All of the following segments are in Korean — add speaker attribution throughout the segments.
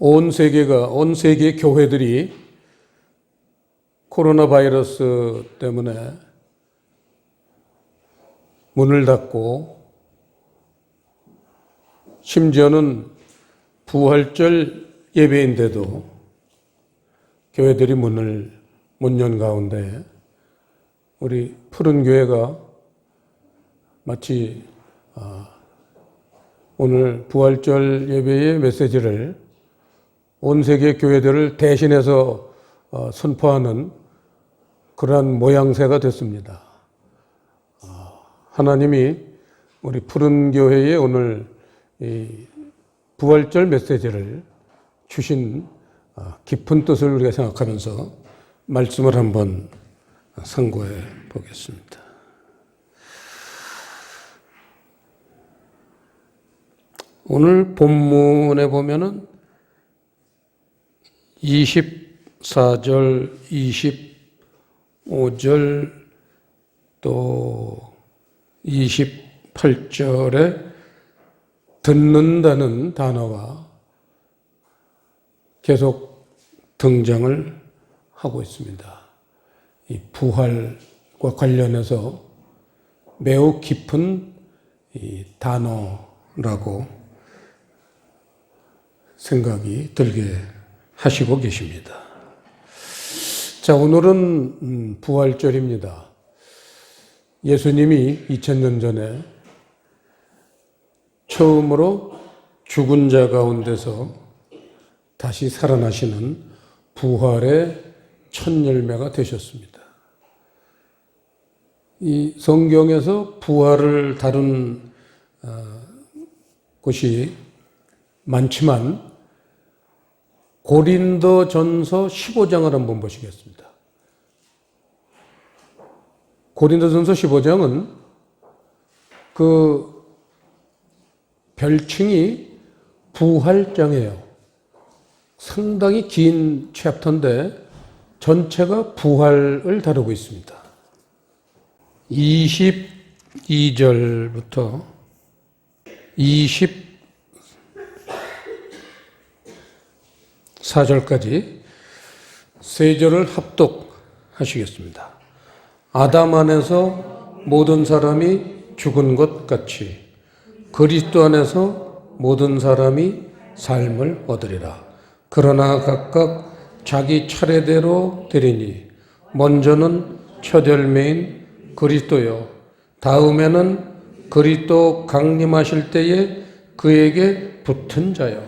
Speaker 1: 온 세계 교회들이 코로나 바이러스 때문에 문을 닫고 심지어는 부활절 예배인데도 교회들이 문을 못 연 가운데 우리 푸른 교회가 마치 오늘 부활절 예배의 메시지를 온 세계 교회들을 대신해서 선포하는 그러한 모양새가 됐습니다. 하나님이 우리 푸른 교회에 오늘 이 부활절 메시지를 주신 깊은 뜻을 우리가 생각하면서 말씀을 한번 상고해 보겠습니다. 오늘 본문에 보면은 24절, 25절, 또 28절에 듣는다는 단어가 계속 등장을 하고 있습니다. 이 부활과 관련해서 매우 깊은 이 단어라고 생각이 들게 하시고 계십니다. 자, 오늘은 부활절입니다. 예수님이 2000년 전에 처음으로 죽은 자 가운데서 다시 살아나시는 부활의 첫 열매가 되셨습니다. 이 성경에서 부활을 다룬 곳이 많지만 고린도전서 15장을 한번 보시겠습니다. 고린도전서 15장은 그 별칭이 부활장이에요. 상당히 긴 챕터인데 전체가 부활을 다루고 있습니다. 22절부터 24절까지 세 절을 합독하시겠습니다. 아담 안에서 모든 사람이 죽은 것 같이 그리스도 안에서 모든 사람이 삶을 얻으리라. 그러나 각각 자기 차례대로 되리니 먼저는 첫 열매인 그리스도요, 다음에는 그리스도 강림하실 때에 그에게 붙은 자요,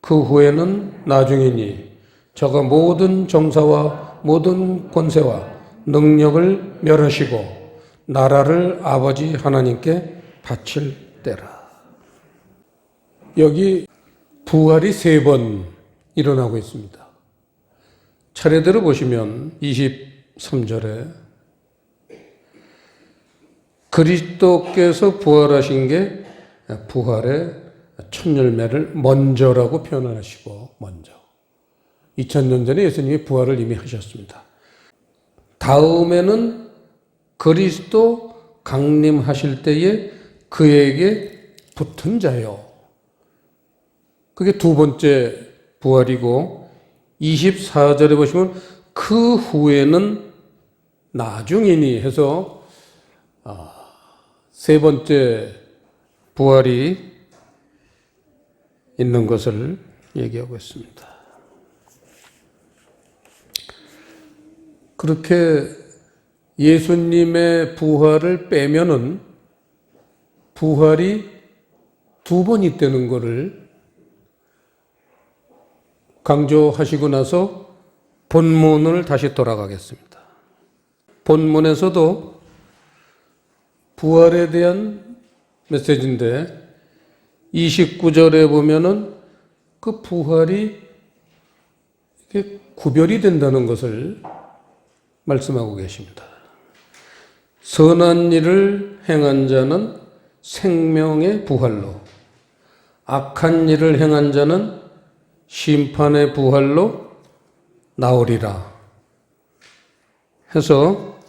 Speaker 1: 그 후에는 나중이니 저가 모든 정사와 모든 권세와 능력을 멸하시고 나라를 아버지 하나님께 바칠 때라. 여기 부활이 3번 일어나고 있습니다. 차례대로 보시면 23절에 그리스도께서 부활하신 게 부활의 첫 열매를 먼저라고 표현하시고, 먼저 2000년 전에 예수님이 부활을 이미 하셨습니다. 다음에는 그리스도 강림하실 때에 그에게 붙은 자요. 그게 두 번째 부활이고, 24절에 보시면 그 후에는 나중이니 해서 세 번째 부활이 있는 것을 얘기하고 있습니다. 그렇게 예수님의 부활을 빼면은 부활이 두 번 있다는 것을 강조하시고 나서 본문을 다시 돌아가겠습니다. 본문에서도 부활에 대한 메시지인데 29절에 보면은 그 부활이 이렇게 구별이 된다는 것을 말씀하고 계십니다. 선한 일을 행한 자는 생명의 부활로, 악한 일을 행한 자는 심판의 부활로 나오리라 해서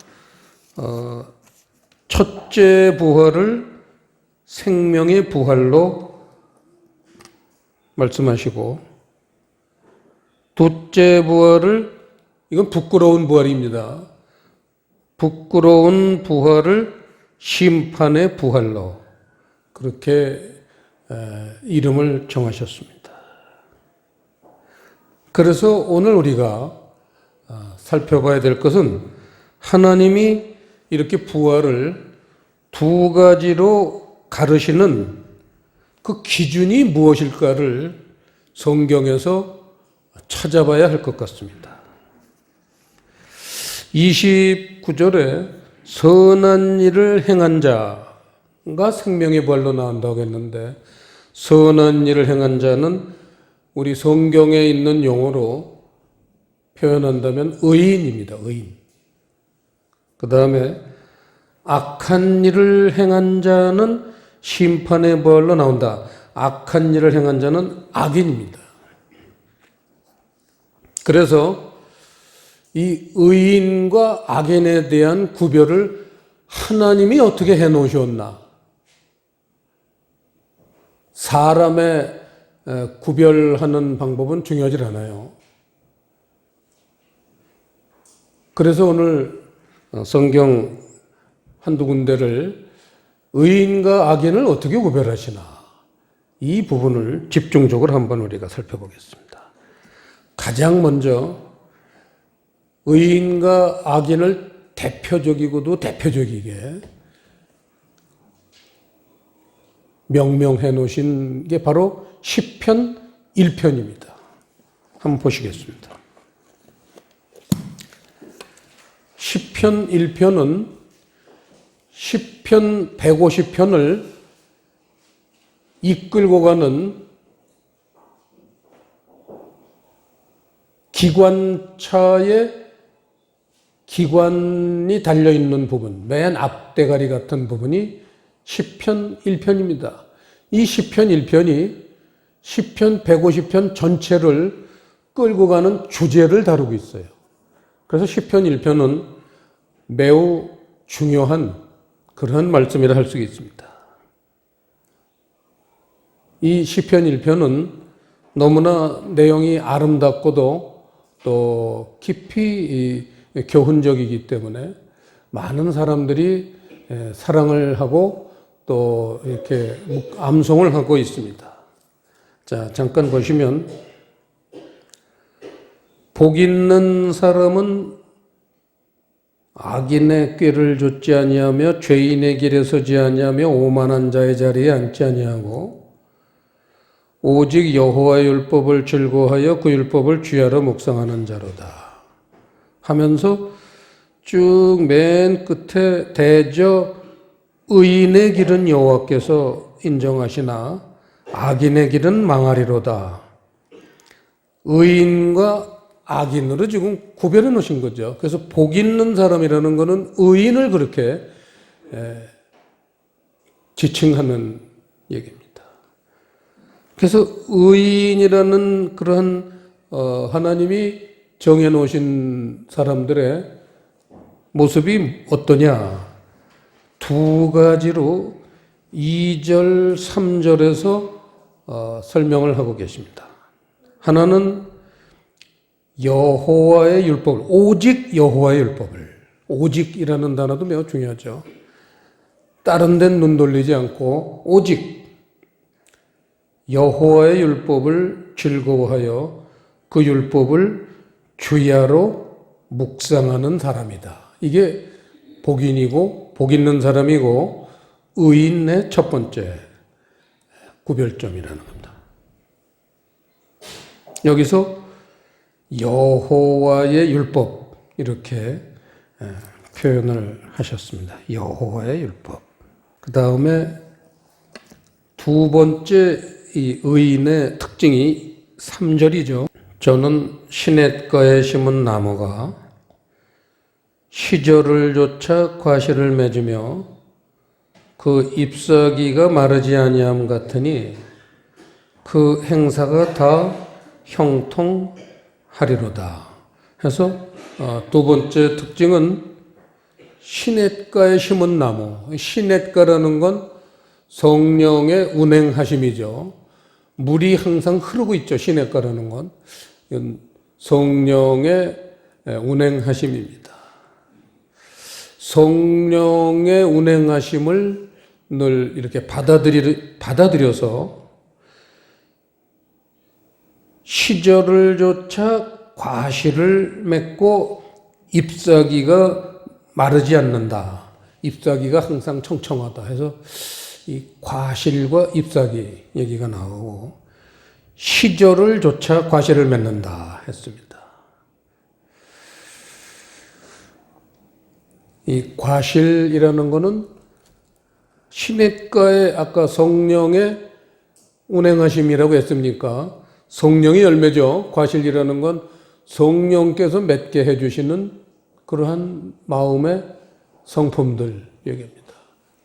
Speaker 1: 첫째 부활을 생명의 부활로 말씀하시고, 둘째 부활을, 이건 부끄러운 부활입니다. 부끄러운 부활을 심판의 부활로 그렇게 이름을 정하셨습니다. 그래서 오늘 우리가 살펴봐야 될 것은 하나님이 이렇게 부활을 두 가지로 가르시는 그 기준이 무엇일까를 성경에서 찾아봐야 할 것 같습니다. 29절에 선한 일을 행한 자가 생명의 부활로 나온다고 했는데, 선한 일을 행한 자는 우리 성경에 있는 용어로 표현한다면 의인입니다. 의인. 그 다음에 악한 일을 행한 자는 심판의 부활로 나온다. 악한 일을 행한 자는 악인입니다. 그래서 이 의인과 악인에 대한 구별을 하나님이 어떻게 해 놓으셨나? 사람의 구별하는 방법은 중요하지 않아요. 그래서 오늘 성경 한두 군데를 의인과 악인을 어떻게 구별하시나, 이 부분을 집중적으로 한번 우리가 살펴보겠습니다. 가장 먼저 의인과 악인을 대표적이고도 대표적이게 명명해 놓으신 게 바로 시편 1편입니다. 한번 보시겠습니다. 시편 1편은 시편 150편을 이끌고 가는 기관차에 기관이 달려있는 부분, 맨 앞대가리 같은 부분이 시편 1편입니다. 이 시편 1편이 시편 150편 전체를 끌고 가는 주제를 다루고 있어요. 그래서 시편 1편은 매우 중요한 그러한 말씀이라 할 수 있습니다. 이 시편 1편은 너무나 내용이 아름답고도 또 깊이 교훈적이기 때문에 많은 사람들이 사랑을 하고 또 이렇게 암송을 하고 있습니다. 자, 잠깐 보시면, 복 있는 사람은 악인의 꾀를 좇지 아니하며 죄인의 길에 서지 아니하며 오만한 자의 자리에 앉지 아니하고 오직 여호와의 율법을 즐거워하여 그 율법을 주야로 묵상하는 자로다 하면서 쭉 맨 끝에 대저 의인의 길은 여호와께서 인정하시나 악인의 길은 망하리로다. 의인과 악인으로 지금 구별해 놓으신 거죠. 그래서 복 있는 사람이라는 것은 의인을 그렇게 지칭하는 얘기입니다. 그래서 의인이라는 그러한 하나님이 정해 놓으신 사람들의 모습이 어떠냐? 두 가지로 2절, 3절에서 설명을 하고 계십니다. 하나는 여호와의 율법을, 오직 여호와의 율법을, 오직이라는 단어도 매우 중요하죠. 다른 데는 눈 돌리지 않고 오직 여호와의 율법을 즐거워하여 그 율법을 주야로 묵상하는 사람이다. 이게 복인이고 복 있는 사람이고 의인의 첫 번째 구별점이라는 겁니다. 여기서 여호와의 율법 이렇게 표현을 하셨습니다. 여호와의 율법. 그 다음에 두 번째 이 의인의 특징이 3절이죠. 저는 시냇가에 심은 나무가 시절을 쫓아 과실을 맺으며 그 잎사귀가 마르지 아니함 같으니 그 행사가 다 형통하리로다. 해서 두 번째 특징은 시냇가에 심은 나무. 시냇가라는 건 성령의 운행하심이죠. 물이 항상 흐르고 있죠. 시냇가라는 건. 성령의 운행하심입니다. 성령의 운행하심을 늘 이렇게 받아들여서 시절을 조차 과실을 맺고 잎사귀가 마르지 않는다. 잎사귀가 항상 청청하다 해서 이 과실과 잎사귀 얘기가 나오고 시절을 조차 과실을 맺는다 했습니다. 이 과실이라는 것은 시냇가에 아까 성령의 운행하심이라고 했습니까? 성령의 열매죠. 과실이라는 건 성령께서 맺게 해주시는 그러한 마음의 성품들 얘기입니다.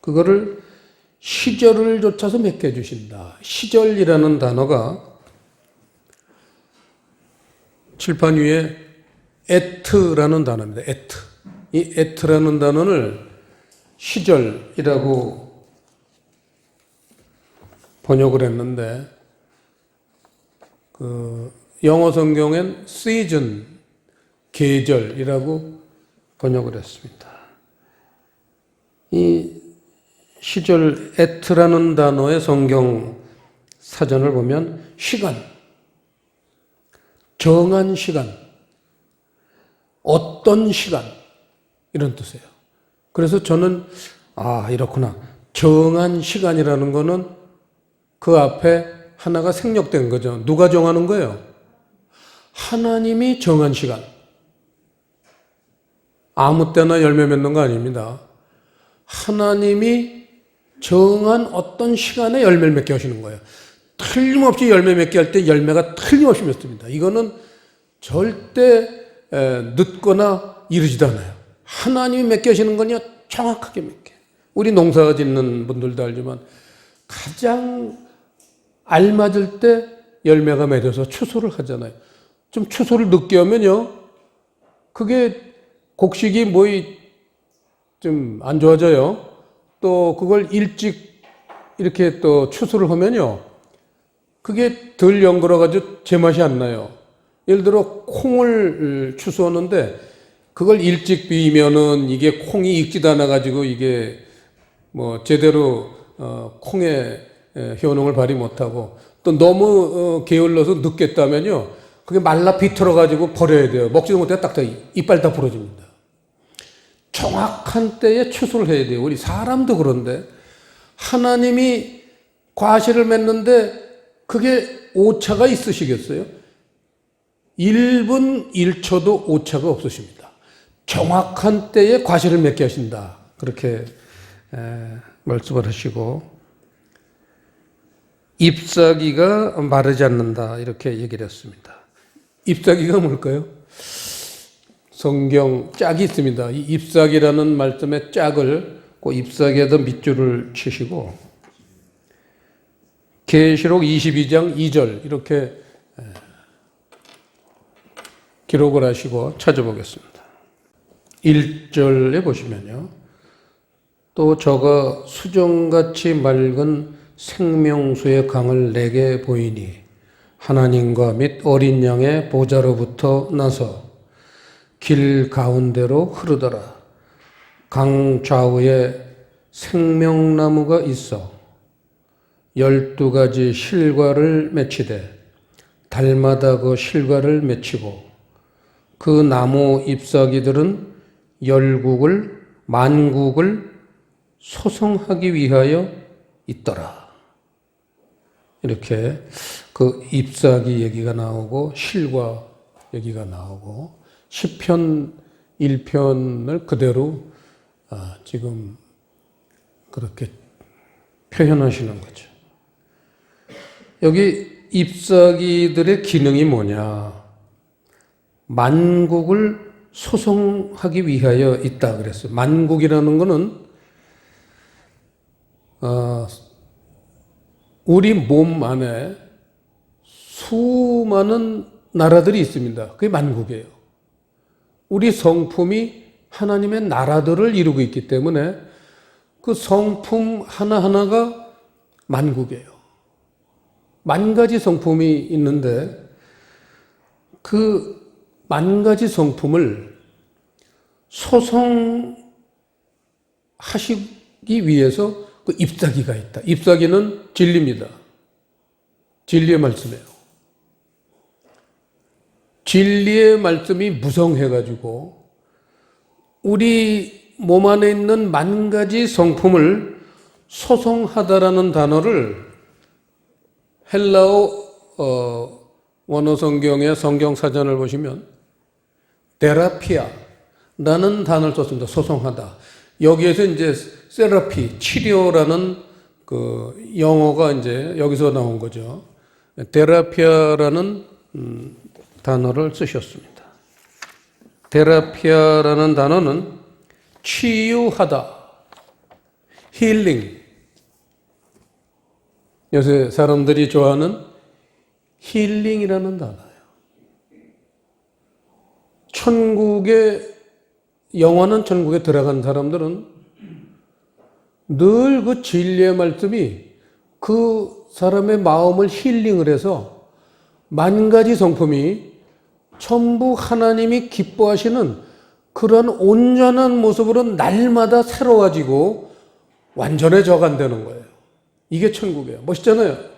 Speaker 1: 그거를 시절을 쫓아서 맺게 해주신다. 시절이라는 단어가 칠판 위에 에트라는 단어입니다. 에트. 이 에트라는 단어를 시절이라고 번역을 했는데 그 영어 성경엔 season, 계절이라고 번역을 했습니다. 이 시절 에트라는 단어의 성경 사전을 보면 시간, 정한 시간, 어떤 시간 이런 뜻이에요. 그래서 저는 이렇구나. 정한 시간이라는 거는 그 앞에 하나가 생략된 거죠. 누가 정하는 거예요? 하나님이 정한 시간. 아무 때나 열매 맺는 거 아닙니다. 하나님이 정한 어떤 시간에 열매를 맺게 하시는 거예요. 틀림없이 열매 맺게 할 때 열매가 틀림없이 맺습니다. 이거는 절대 늦거나 이르지도 않아요. 하나님이 맺게 하시는 건요, 정확하게 맺게. 우리 농사 짓는 분들도 알지만 가장 알맞을 때 열매가 맺어서 추수를 하잖아요. 좀 추수를 늦게 하면요, 그게 곡식이 좀 안 좋아져요. 또 그걸 일찍 이렇게 또 추수를 하면요, 그게 덜 연걸어가지고 제맛이 안 나요. 예를 들어 콩을 추수하는데 그걸 일찍 비면은 이게 콩이 익지도 않아가지고 이게 제대로 콩의 효능을 발휘 못하고 또 너무 게을러서 늦겠다면요, 그게 말라 비틀어가지고 버려야 돼요. 먹지도 못해 딱 이빨 다 부러집니다. 정확한 때에 추수를 해야 돼요. 우리 사람도 그런데 하나님이 과실을 맺는데 그게 오차가 있으시겠어요? 1분 1초도 오차가 없으십니다. 정확한 때에 과실을 맺게 하신다. 그렇게 말씀을 하시고 잎사귀가 마르지 않는다. 이렇게 얘기를 했습니다. 잎사귀가 뭘까요? 성경 짝이 있습니다. 이 잎사귀라는 말씀의 짝을 그 잎사귀에다 밑줄을 치시고 계시록 22장 2절 이렇게 기록을 하시고 찾아보겠습니다. 1절에 보시면요. 또 저가 수정같이 맑은 생명수의 강을 내게 보이니 하나님과 및 어린 양의 보좌로부터 나서 길 가운데로 흐르더라. 강 좌우에 생명나무가 있어 12가지 실과를 맺히되 달마다 그 실과를 맺히고 그 나무 잎사귀들은 열국을 만국을 소성하기 위하여 있더라. 이렇게 그 잎사귀 얘기가 나오고 실과 얘기가 나오고 시편 1편을 그대로 지금 그렇게 표현하시는 거죠. 여기 잎사귀들의 기능이 뭐냐? 만국을 소성하기 위하여 있다 그랬어요. 만국이라는 것은 우리 몸 안에 수많은 나라들이 있습니다. 그게 만국이에요. 우리 성품이 하나님의 나라들을 이루고 있기 때문에 그 성품 하나하나가 만국이에요. 만 가지 성품이 있는데 그 가지 성품을 소송하시기 위해서 그 잎사귀가 있다. 잎사귀는 진리입니다. 진리의 말씀이에요. 진리의 말씀이 무성해가지고 우리 몸 안에 있는 10,000가지 성품을 소송하다라는 단어를 헬라어 원어 성경의 성경 사전을 보시면 테라피아라는 단어를 썼습니다. 소송하다. 여기에서 이제 세라피, 치료라는 그 영어가 이제 여기서 나온 거죠. 테라피아라는 단어를 쓰셨습니다. 테라피아라는 단어는 치유하다, 힐링. 요새 사람들이 좋아하는 힐링이라는 단어예요. 영원한 천국에 들어간 사람들은 늘 그 진리의 말씀이 그 사람의 마음을 힐링을 해서 10,000가지 성품이 전부 하나님이 기뻐하시는 그런 온전한 모습으로 날마다 새로워지고 완전해져 간다는 거예요. 이게 천국이에요. 멋있잖아요.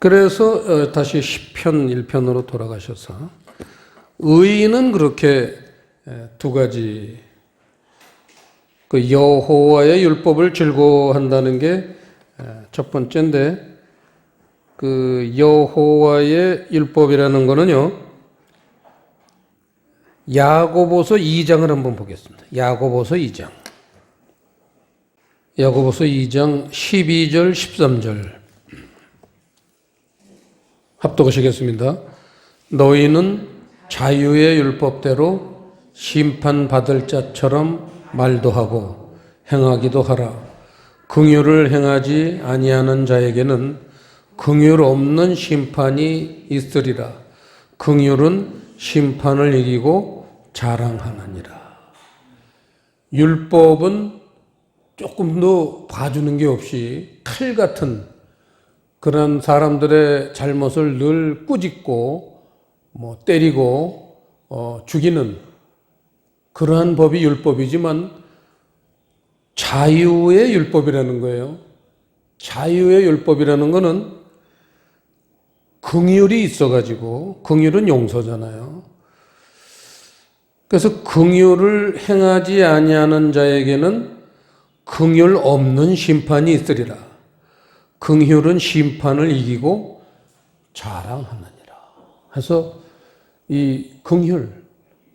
Speaker 1: 그래서 다시 시편 1편으로 돌아가셔서 의인은 그렇게 2가지 그 여호와의 율법을 즐거워한다는 게 첫 번째인데 그 여호와의 율법이라는 거는요. 야고보서 2장을 한번 보겠습니다. 야고보서 2장. 야고보서 2장 12절 13절 합독하시겠습니다. 너희는 자유의 율법대로 심판받을 자처럼 말도 하고 행하기도 하라. 긍휼을 행하지 아니하는 자에게는 긍휼 없는 심판이 있으리라. 긍휼은 심판을 이기고 자랑하느니라. 율법은 조금도 봐주는 게 없이 칼 같은 그런 사람들의 잘못을 늘 꾸짖고 때리고 죽이는 그러한 법이 율법이지만 자유의 율법이라는 거예요. 자유의 율법이라는 거는 긍휼이 있어가지고 긍휼은 용서잖아요. 그래서 긍휼을 행하지 아니하는 자에게는 긍휼 없는 심판이 있으리라. 긍휼은 심판을 이기고 자랑하느니라. 그래서 이 긍휼,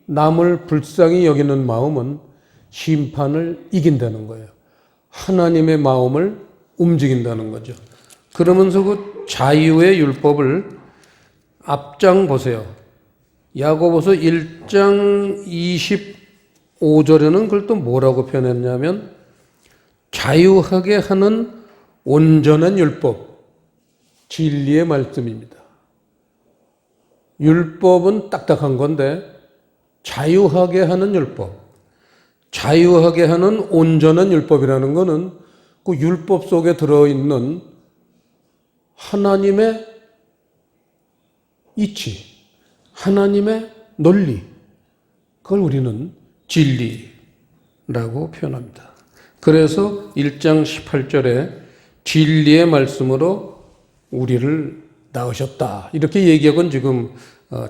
Speaker 1: 남을 불쌍히 여기는 마음은 심판을 이긴다는 거예요. 하나님의 마음을 움직인다는 거죠. 그러면서 그 자유의 율법을 앞장 보세요. 야고보서 1장 25절에는 그걸 또 뭐라고 표현했냐면 자유하게 하는 온전한 율법, 진리의 말씀입니다. 율법은 딱딱한 건데 자유하게 하는 율법, 자유하게 하는 온전한 율법이라는 것은 그 율법 속에 들어있는 하나님의 이치, 하나님의 논리, 그걸 우리는 진리라고 표현합니다. 그래서 1장 18절에 진리의 말씀으로 우리를 낳으셨다. 이렇게 얘기하건 지금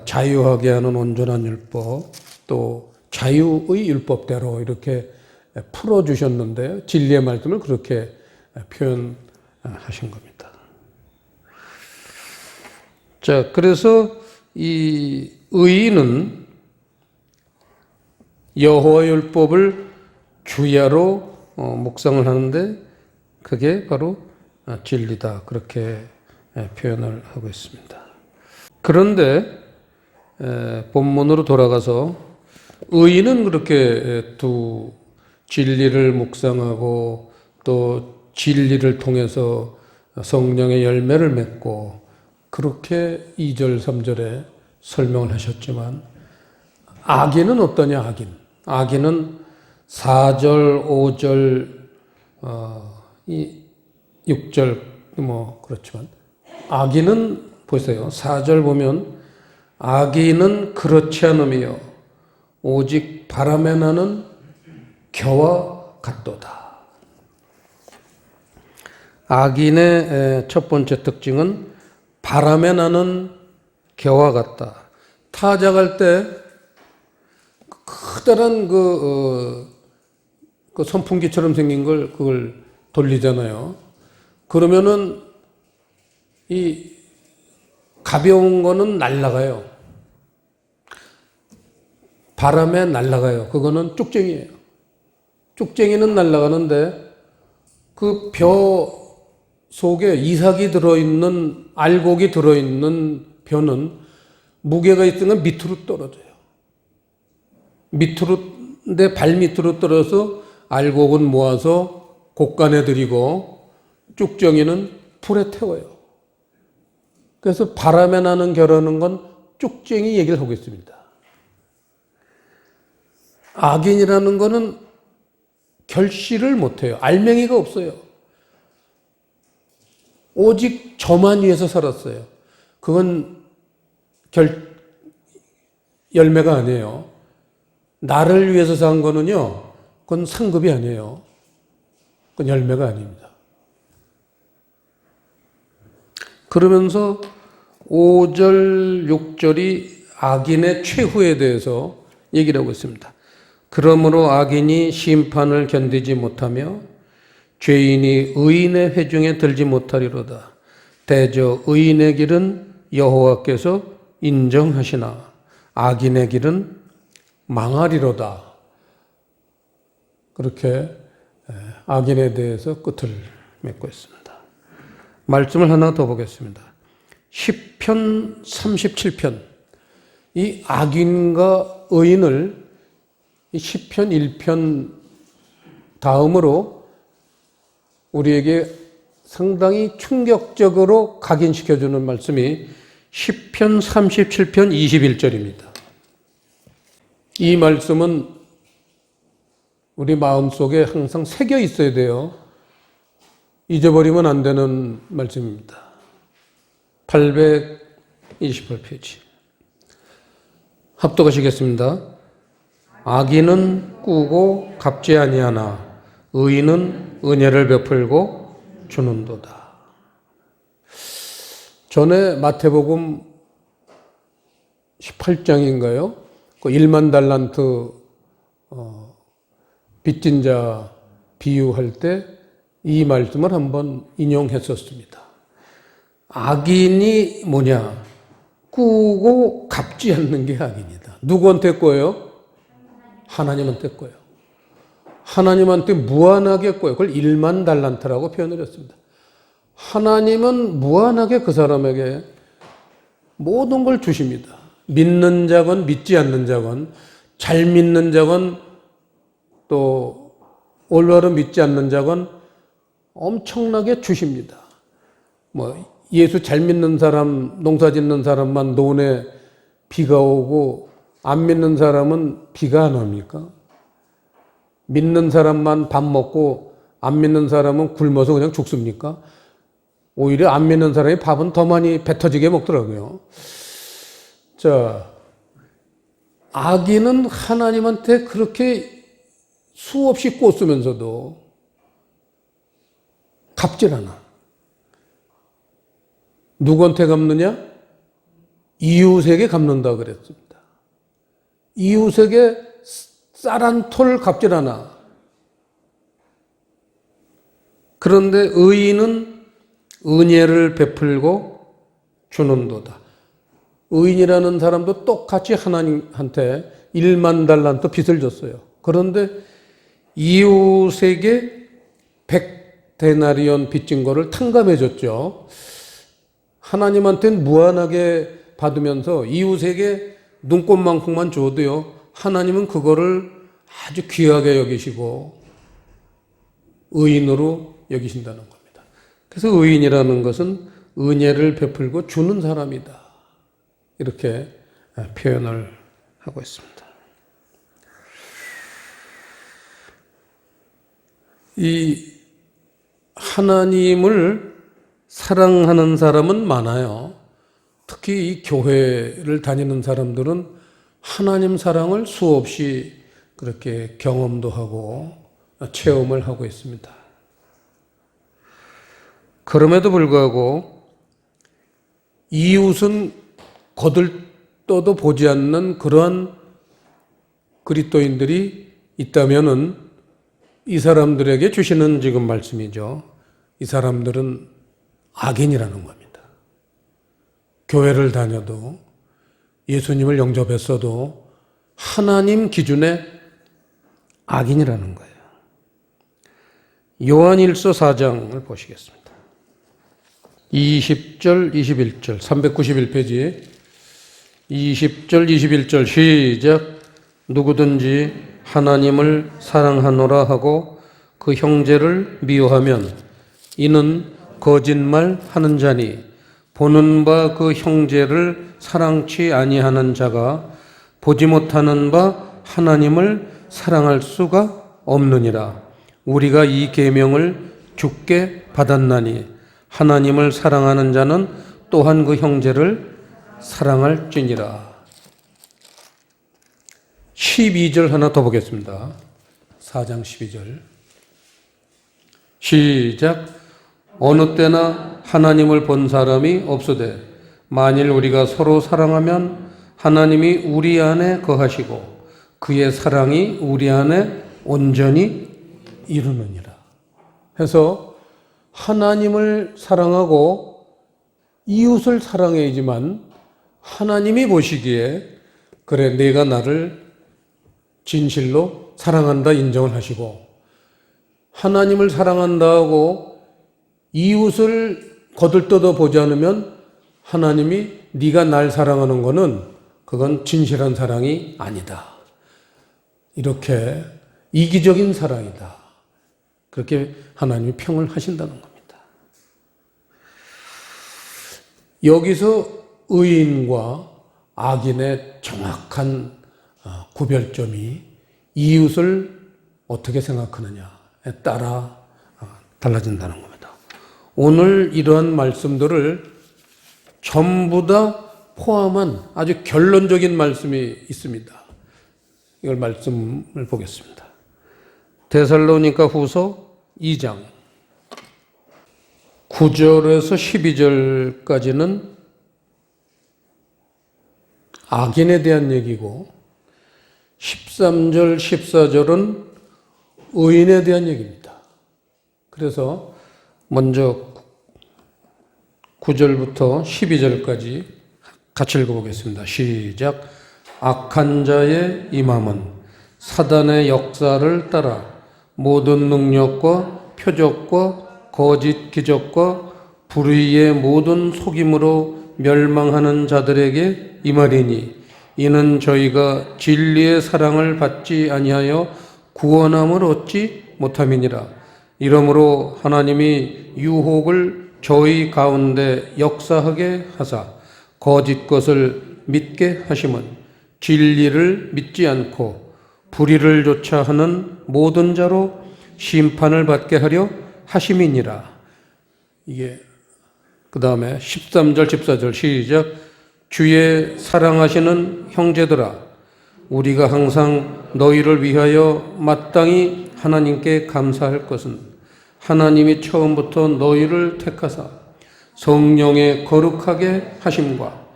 Speaker 1: 자유하게 하는 온전한 율법, 또 자유의 율법대로 이렇게 풀어주셨는데 진리의 말씀을 그렇게 표현하신 겁니다. 자, 그래서 이 의인은 여호와의 율법을 주야로 묵상을 하는데 그게 바로 진리다. 그렇게 표현을 하고 있습니다. 그런데 본문으로 돌아가서 의인은 그렇게 두 진리를 묵상하고 또 진리를 통해서 성령의 열매를 맺고 그렇게 2절, 3절에 설명을 하셨지만 악인은 어떠냐, 악인. 악인은 4절, 5절, 6절 뭐 그렇지만 악인은 보세요. 4절 보면 악인은 그렇지 않으며 오직 바람에 나는 겨와 같도다. 악인의 첫 번째 특징은 바람에 나는 겨와 같다. 타작할 때 커다란 그 선풍기처럼 생긴 그걸 돌리잖아요. 그러면은 이 가벼운 거는 날아가요. 바람에 날아가요. 그거는 쭉쟁이에요. 쭉쟁이는 날아가는데 그 벼 속에 이삭이 들어있는, 알곡이 들어있는 벼는 무게가 있으면 밑으로 떨어져요. 내 발 밑으로 떨어져서 알곡은 모아서 곡간에 들이고 쭉정이는 불에 태워요. 그래서 바람에 나는 겨라는 건 쭉쟁이 얘기를 하고 있습니다. 악인이라는 거는 결실을 못해요. 알맹이가 없어요. 오직 저만 위해서 살았어요. 그건 열매가 아니에요. 나를 위해서 산 거는요, 그건 상급이 아니에요. 그건 열매가 아닙니다. 그러면서 5절, 6절이 악인의 최후에 대해서 얘기를 하고 있습니다. 그러므로 악인이 심판을 견디지 못하며 죄인이 의인의 회중에 들지 못하리로다. 대저 의인의 길은 여호와께서 인정하시나 악인의 길은 망하리로다. 그렇게 악인에 대해서 끝을 맺고 있습니다. 말씀을 하나 더 보겠습니다. 시편 37편. 이 악인과 의인을 이 시편 1편 다음으로 우리에게 상당히 충격적으로 각인시켜주는 말씀이 시편 37편 21절입니다. 이 말씀은 우리 마음속에 항상 새겨 있어야 돼요. 잊어버리면 안 되는 말씀입니다. 828페이지. 합독하시겠습니다. 악인은 꾸고 갚지 아니하나 의인은 은혜를 베풀고 주는도다. 전에 마태복음 18장인가요? 그 1만 달란트 빚진 자 비유할 때 이 말씀을 한번 인용했었습니다. 악인이 뭐냐? 꾸고 갚지 않는 게 악인이다. 누구한테 꿔요? 하나님한테 꿔요. 하나님한테 무한하게 꿔요. 그걸 1만 달란트라고 표현을 했습니다. 하나님은 무한하게 그 사람에게 모든 걸 주십니다. 믿는 자건 믿지 않는 자건, 잘 믿는 자건 또 올바로 믿지 않는 자건 엄청나게 주십니다. 뭐 예수 잘 믿는 사람, 농사 짓는 사람만 논에 비가 오고 안 믿는 사람은 비가 안 옵니까? 믿는 사람만 밥 먹고 안 믿는 사람은 굶어서 그냥 죽습니까? 오히려 안 믿는 사람이 밥은 더 많이 배 터지게 먹더라고요. 자, 악인은 하나님한테 그렇게 수없이 꽂으면서도 갚질 않아. 누구한테 갚느냐? 이웃에게 갚는다 그랬습니다. 이웃에게 쌀 한 톨 갚질 않아. 그런데 의인은 은혜를 베풀고 주는도다. 의인이라는 사람도 똑같이 하나님한테 1만 달란트 빚을 줬어요. 그런데 이웃에게 100데나리온 빚진 거를 탕감해 줬죠. 하나님한테는 무한하게 받으면서 이웃에게 눈꽃만큼만 줘도요, 하나님은 그거를 아주 귀하게 여기시고 의인으로 여기신다는 겁니다. 그래서 의인이라는 것은 은혜를 베풀고 주는 사람이다. 이렇게 표현을 하고 있습니다. 이 하나님을 사랑하는 사람은 많아요. 특히 이 교회를 다니는 사람들은 하나님 사랑을 수없이 그렇게 경험도 하고 체험을 하고 있습니다. 그럼에도 불구하고 이웃은 거들떠도 보지 않는 그러한 그리스도인들이 있다면은 이 사람들에게 주시는 지금 말씀이죠. 이 사람들은 악인이라는 겁니다. 교회를 다녀도 예수님을 영접했어도 하나님 기준의 악인이라는 거예요. 요한일서 4장을 보시겠습니다. 20절, 21절, 391페이지 20절, 21절 시작. 누구든지 하나님을 사랑하노라 하고 그 형제를 미워하면 이는 거짓말하는 자니 보는 바 그 형제를 사랑치 아니하는 자가 보지 못하는 바 하나님을 사랑할 수가 없느니라. 우리가 이 계명을 주께 받았나니 하나님을 사랑하는 자는 또한 그 형제를 사랑할지니라. 12절 하나 더 보겠습니다. 4장 12절 시작. 어느 때나 하나님을 본 사람이 없으되 만일 우리가 서로 사랑하면 하나님이 우리 안에 거하시고 그의 사랑이 우리 안에 온전히 이루느니라. 해서 하나님을 사랑하고 이웃을 사랑해야지만 하나님이 보시기에 그래 내가 나를 진실로 사랑한다 인정을 하시고 하나님을 사랑한다 하고 이웃을 거들떠도 보지 않으면 하나님이 네가 날 사랑하는 거는 그건 진실한 사랑이 아니다. 이렇게 이기적인 사랑이다. 그렇게 하나님이 평을 하신다는 겁니다. 여기서 의인과 악인의 정확한 구별점이 이웃을 어떻게 생각하느냐에 따라 달라진다는 겁니다. 오늘 이러한 말씀들을 전부 다 포함한 아주 결론적인 말씀이 있습니다. 이걸 말씀을 보겠습니다. 데살로니가 후서 2장 9절에서 12절까지는 악인에 대한 얘기고 13절, 14절은 의인에 대한 얘기입니다. 그래서 먼저 9절부터 12절까지 같이 읽어보겠습니다. 시작. 악한 자의 임함은 사단의 역사를 따라 모든 능력과 표적과 거짓 기적과 불의의 모든 속임으로 멸망하는 자들에게 임하리니 이는 저희가 진리의 사랑을 받지 아니하여 구원함을 얻지 못함이니라. 이러므로 하나님이 유혹을 저희 가운데 역사하게 하사 거짓 것을 믿게 하심은 진리를 믿지 않고 불의를 조차 하는 모든 자로 심판을 받게 하려 하심이니라. 이게 그 다음에 13절 14절 시작. 주의 사랑하시는 형제들아 우리가 항상 너희를 위하여 마땅히 하나님께 감사할 것은 하나님이 처음부터 너희를 택하사 성령에 거룩하게 하심과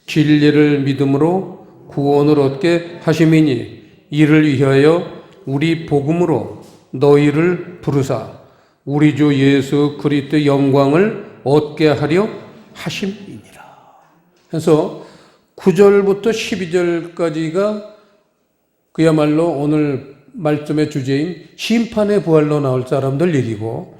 Speaker 1: 진리를 믿음으로 구원을 얻게 하심이니 이를 위하여 우리 복음으로 너희를 부르사 우리 주 예수 그리스도의 영광을 얻게 하려 하심이니라. 그래서 9절부터 12절까지가 그야말로 오늘 말씀의 주제인 심판의 부활로 나올 사람들 얘기고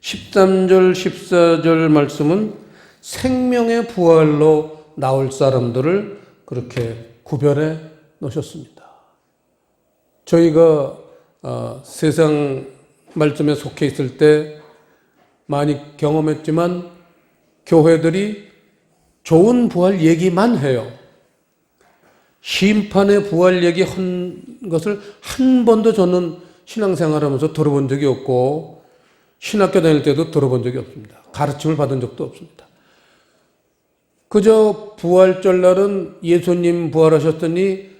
Speaker 1: 13절, 14절 말씀은 생명의 부활로 나올 사람들을 그렇게 구별해 놓으셨습니다. 저희가 세상 말씀에 속해 있을 때 많이 경험했지만 교회들이 좋은 부활 얘기만 해요. 심판의 부활 얘기 한 것을 한 번도 저는 신앙생활하면서 들어본 적이 없고 신학교 다닐 때도 들어본 적이 없습니다. 가르침을 받은 적도 없습니다. 그저 부활절 날은 예수님 부활하셨더니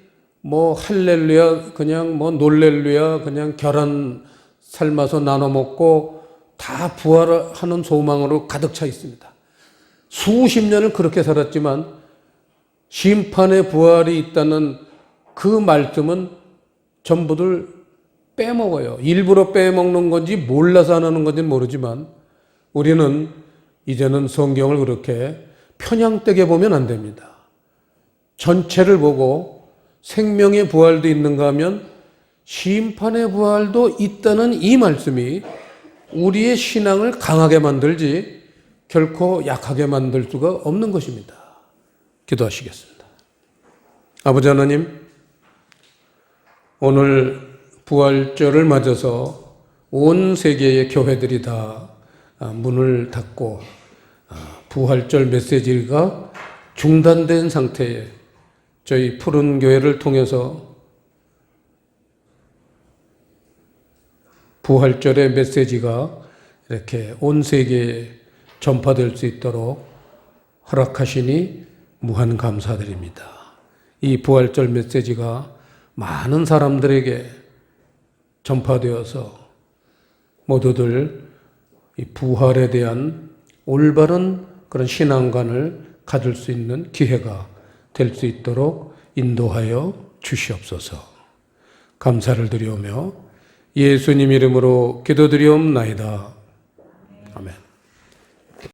Speaker 1: 뭐 할렐루야, 그냥 뭐 놀렐루야, 그냥 계란 삶아서 나눠 먹고 다 부활하는 소망으로 가득 차 있습니다. 수십 년을 그렇게 살았지만 심판의 부활이 있다는 그 말씀은 전부들 빼먹어요. 일부러 빼먹는 건지 몰라서 안 하는 건지는 모르지만 우리는 이제는 성경을 그렇게 편향되게 보면 안 됩니다. 전체를 보고 생명의 부활도 있는가 하면 심판의 부활도 있다는 이 말씀이 우리의 신앙을 강하게 만들지 결코 약하게 만들 수가 없는 것입니다. 기도하시겠습니다. 아버지 하나님, 오늘 부활절을 맞아서 온 세계의 교회들이 다 문을 닫고 부활절 메시지가 중단된 상태에 저희 푸른 교회를 통해서 부활절의 메시지가 이렇게 온 세계에 전파될 수 있도록 허락하시니 무한 감사드립니다. 이 부활절 메시지가 많은 사람들에게 전파되어서 모두들 이 부활에 대한 올바른 그런 신앙관을 가질 수 있는 기회가 될 수 있도록 인도하여 주시옵소서. 감사를 드리오며 예수님 이름으로 기도드리옵나이다.